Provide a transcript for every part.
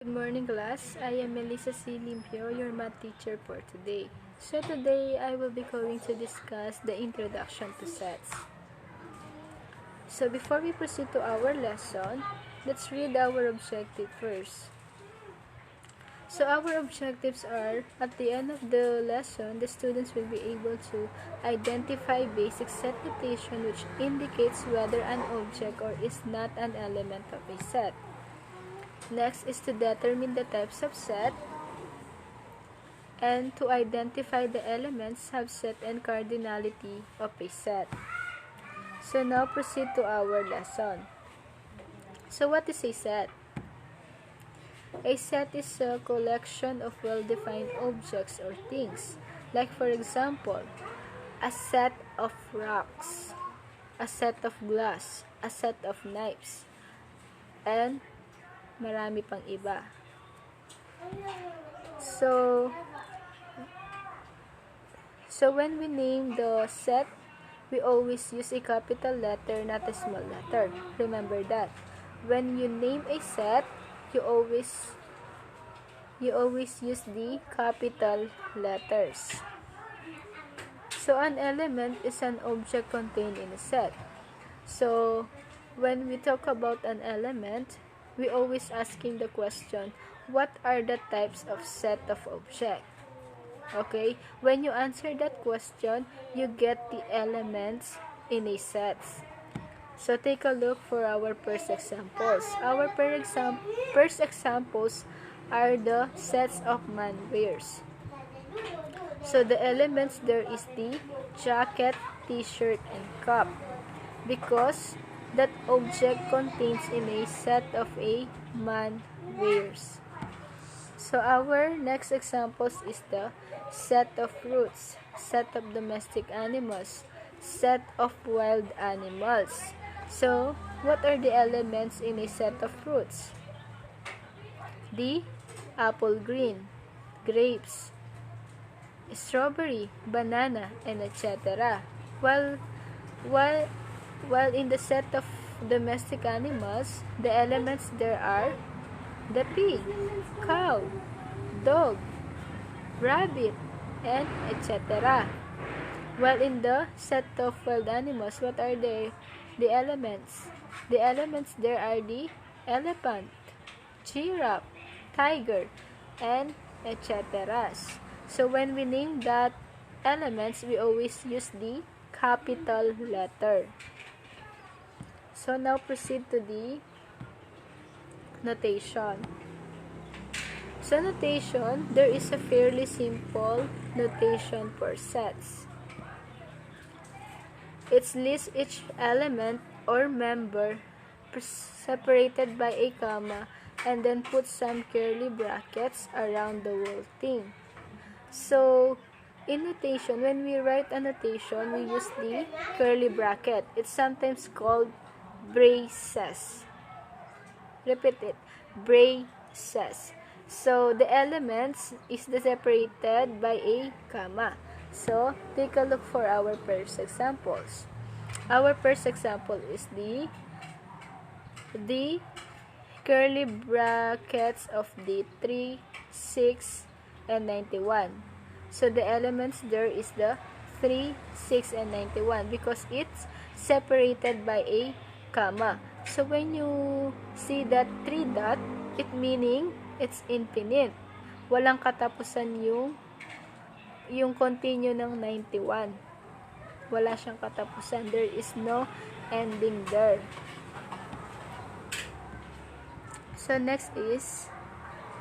Morning class, I am Melissa C. Limpio, your math teacher for today. So today I will be going to discuss the introduction to sets. So before we proceed to our lesson, let's read our objective first. So our objectives are, at the end of the lesson, the students will be able to identify basic set notation which indicates whether an object or is not an element of a set. Next is to determine the types of set and to identify the elements, subset, and cardinality of a set. So now proceed to our lesson. So what is a set? A set is a collection of well-defined objects or things. Like for example, a set of rocks, a set of glass, a set of knives, and marami pang iba. So when we name the set, we always use a capital letter, not a small letter. Remember that. When you name a set, you always use the capital letters. So an element is an object contained in a set. So when we talk about an element, we always asking the question, what are the types of set of object? Okay, when you answer that question, you get the elements in a set. So take a look for our first examples. Our first examples are the sets of man-wears. So the elements there is the jacket, t-shirt, and cap, because that object contains in a set of a man-wears. So our next examples is the set of fruits, set of domestic animals, set of wild animals. So what are the elements in a set of fruits? The apple green, grapes, strawberry, banana, and etc. While in the set of domestic animals, the elements there are the pig, cow, dog, rabbit, and etc. While in the set of wild animals, what are the elements? The elements there are the elephant, giraffe, tiger, and etc. So when we name that elements, we always use the capital letter. So now proceed to the notation. So notation, there is a fairly simple notation for sets. It lists each element or member separated by a comma and then put some curly brackets around the whole thing. So in notation, when we write a notation, we use the curly bracket. It's sometimes called braces. Repeat it, braces. So the elements is separated by a comma. So take a look for our first examples. Our first example is the curly brackets of the 3, 6, and 91. So the elements there is the 3, 6, and 91 because it's separated by a comma. So when you see that 3 dot, it meaning it's infinite. Walang katapusan yung continue ng 91. Wala siyang katapusan. There is no ending there. So next is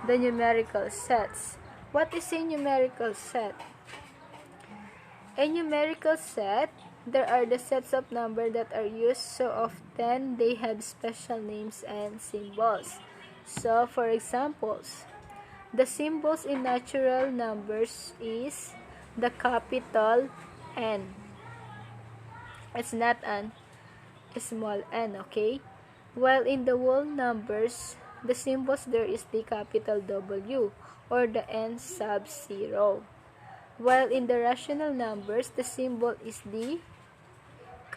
the numerical sets. What is a numerical set? A numerical set, there are the sets of numbers that are used so often they have special names and symbols. So for examples, the symbols in natural numbers is the capital N. It's not an small n, okay? While in the whole numbers, the symbols there is the capital W or the n sub 0. While in the rational numbers, the symbol is the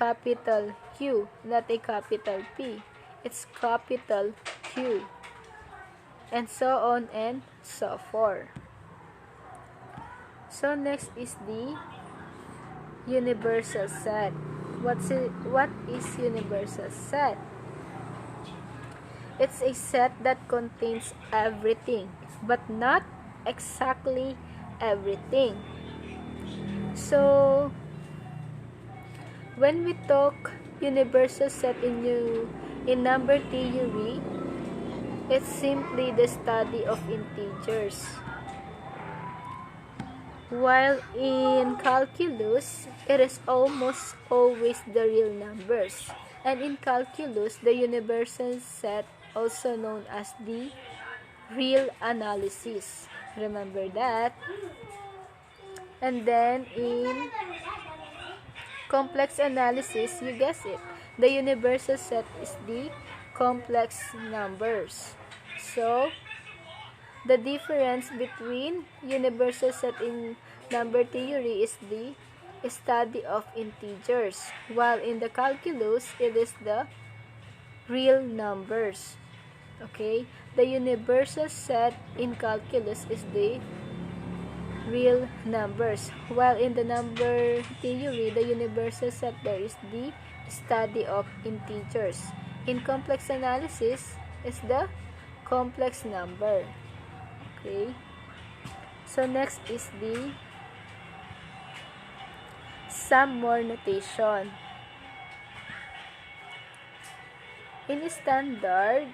capital Q, not a capital P. It's capital Q. and so on and so forth. So next is the universal set. What is universal set? It's a set that contains everything, but not exactly everything. So when we talk universal set in number theory, it's simply the study of integers. While in calculus, it is almost always the real numbers. And in calculus, the universal set, also known as the real analysis. Remember that? And then in complex analysis, you guess it. The universal set is the complex numbers. So, the difference between universal set in number theory is the study of integers, while in the calculus, it is the real numbers. Okay? The universal set in calculus is the real numbers, while in the number theory, the universal set there is the study of integers. In complex analysis is the complex number. Okay, so next is the some more notation. In standard,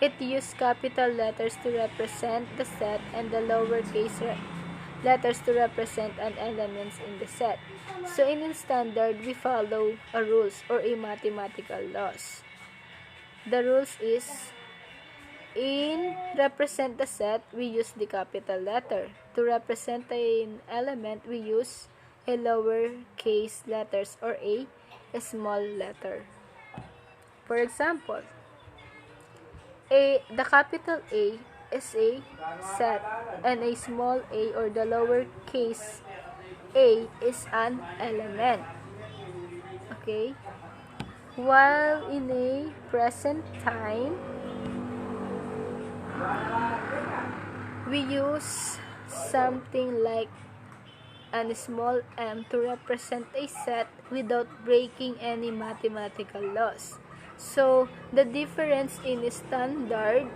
it uses capital letters to represent the set and the lowercase letters to represent an elements in the set. So in standard, we follow a rules or a mathematical laws. The rules is in represent the set, we use the capital letter. To represent an element, we use a lowercase letters or a small letter. For example, the capital A is a set and a small a or the lowercase a is an element. Okay? While in a present time, we use something like a small m to represent a set without breaking any mathematical laws. So, the difference in standard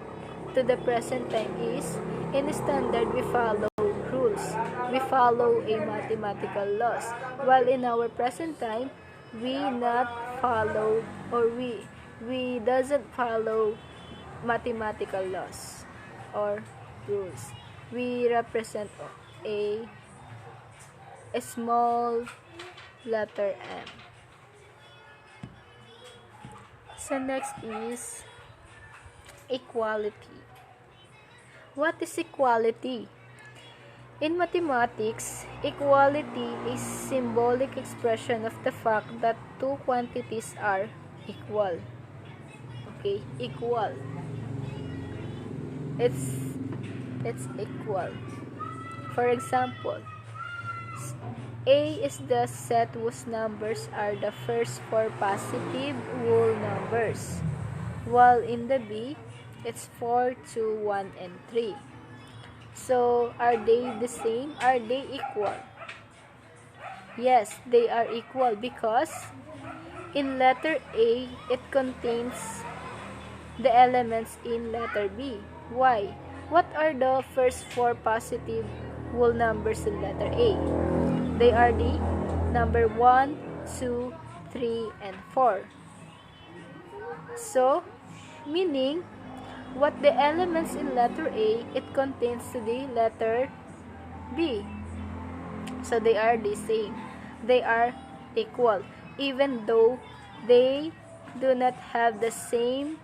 to the present time is, in standard we follow rules. We follow a mathematical laws. While in our present time, we not follow or we doesn't follow mathematical laws or rules. We represent a small letter m. So next is equality. What is equality? In mathematics, equality is symbolic expression of the fact that two quantities are equal. Okay, equal. It's equal. For example, A is the set whose numbers are the first four positive whole numbers, while in the B, it's 4, 2, 1, and 3. So, are they the same? Are they equal? Yes, they are equal because in letter A, it contains the elements in letter B. Why? What are the first four positive whole numbers in letter A? They are the number 1, 2, 3, and 4. So, meaning, what the elements in letter A, it contains to the letter B. So, they are the same. They are equal, even though they do not have the same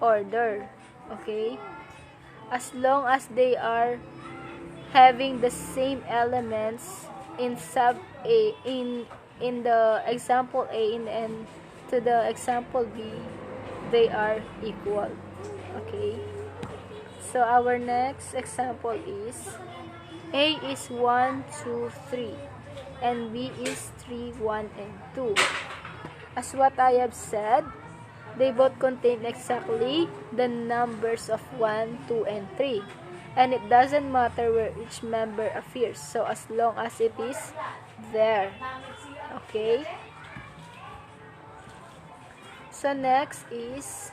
order. Okay? As long as they are having the same elements in sub A, in the example A and to the example B, they are equal. Okay, so our next example is A is 1, 2, 3 and B is 3, 1, and 2. As what I have said, They both contain exactly the numbers of 1, 2, and 3. And it doesn't matter where each member appears, so as long as it is there. Okay? So next is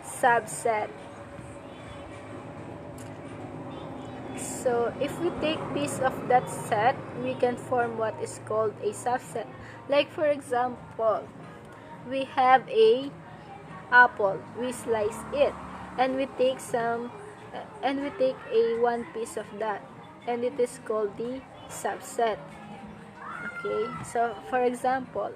subset. So if we take piece of that set, we can form what is called a subset. Like for example, we have a apple, we slice it, and we take a one piece of that, and it is called the subset. Okay, so for example,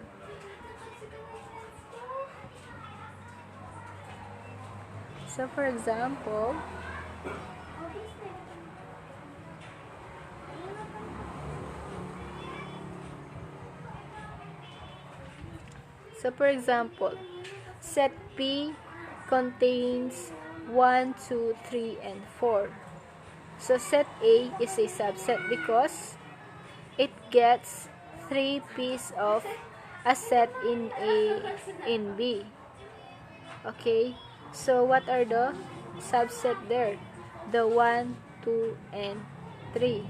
So for example, set P contains 1, 2, 3, and 4. So set A is a subset because it gets 3 pieces of a set in A in B. Okay, so what are the subset there? The 1, 2, and 3.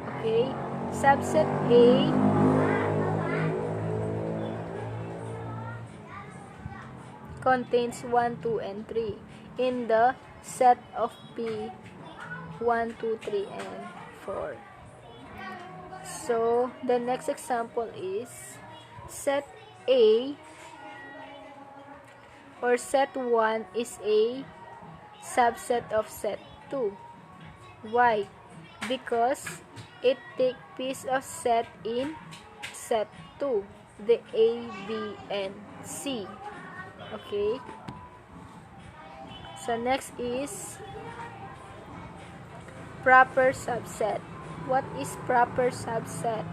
Okay, subset A contains 1, 2, and 3 in the set of P 1, 2, 3, and 4. So the next example is set A or set 1 is a subset of set 2. Why? Because it takes piece of set in set 2, the A, B, and C. Okay? So next is proper subset. What is proper subset?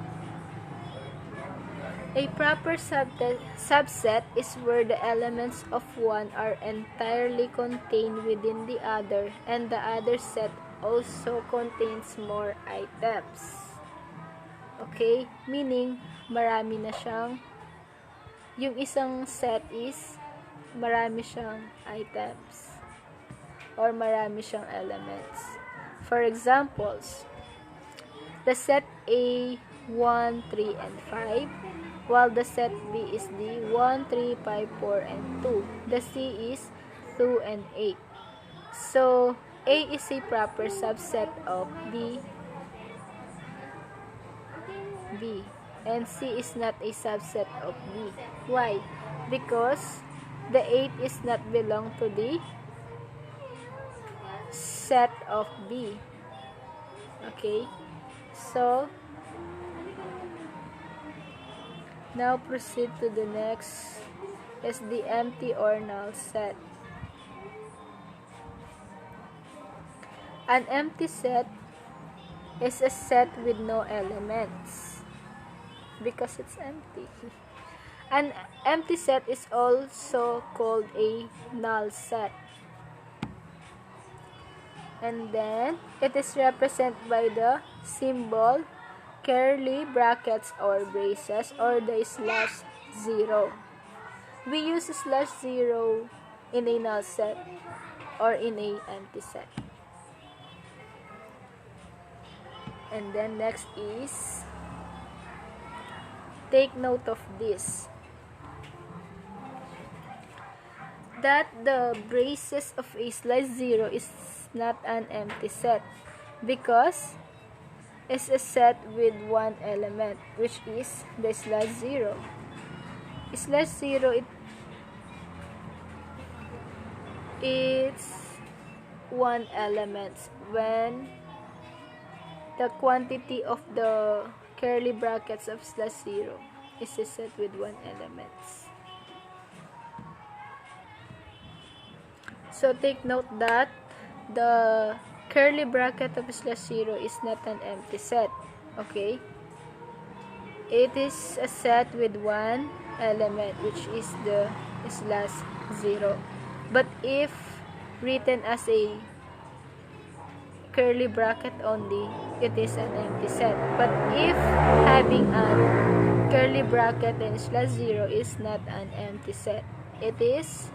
A proper subset is where the elements of one are entirely contained within the other and the other set also contains more items. Okay? Meaning, marami na siyang, yung isang set is marami siyang items or marami siyang elements. For examples, the set A 1, 3, and 5, while the set B is the 1, 3, 5, 4, and 2. The C is 2 and 8. So, A is a proper subset of B, and C is not a subset of B. Why? Because the 8 is not belong to the set of B. Okay? So, now proceed to the next is the empty or null set. An empty set is a set with no elements because it's empty. An empty set is also called a null set. And then it is represented by the symbol curly brackets or braces or the slash 0. We use slash 0 in a null set or in a empty set. And then next is, take note of this, that the braces of a slash 0 is not an empty set because it's a set with one element, which is the slash 0. Slash 0, it's one element when the quantity of the curly brackets of slash 0 is a set with one element. So take note that the curly bracket of slash 0 is not an empty set. Okay? It is a set with one element, which is the slash 0. But if written as a curly bracket only, it is an empty set. But if having an curly bracket and slash 0 is not an empty set. It is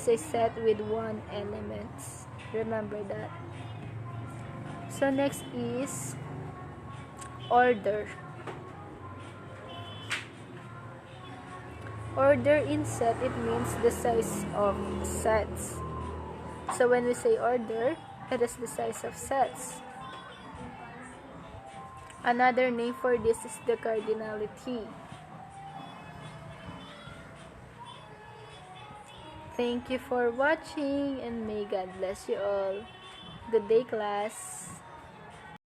a set with one element. Remember that. So next is order. Order in set, it means the size of sets. So when we say order, it is the size of sets. Another name for this is the cardinality. Thank you for watching and may God bless you all. Good day, class.